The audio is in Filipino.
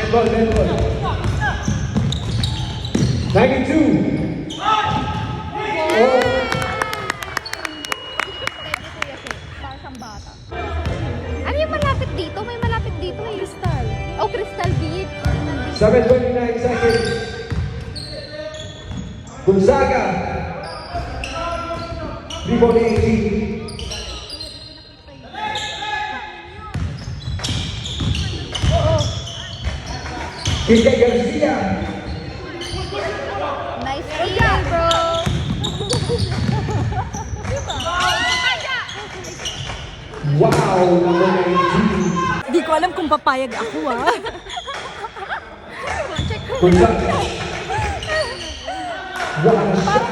Netball, netball. 92. Oh. Parang bata. Ano yung malapit dito? May malapit dito eh. Crystal. Oh, Crystal Beach. 7:29 seconds. Gonzaga. 3:18. Kika Garcia. Nice steal, bro. Wow, number 19. Di ko alam kung papayag ako, ah. Gonzaga. Wow, shot.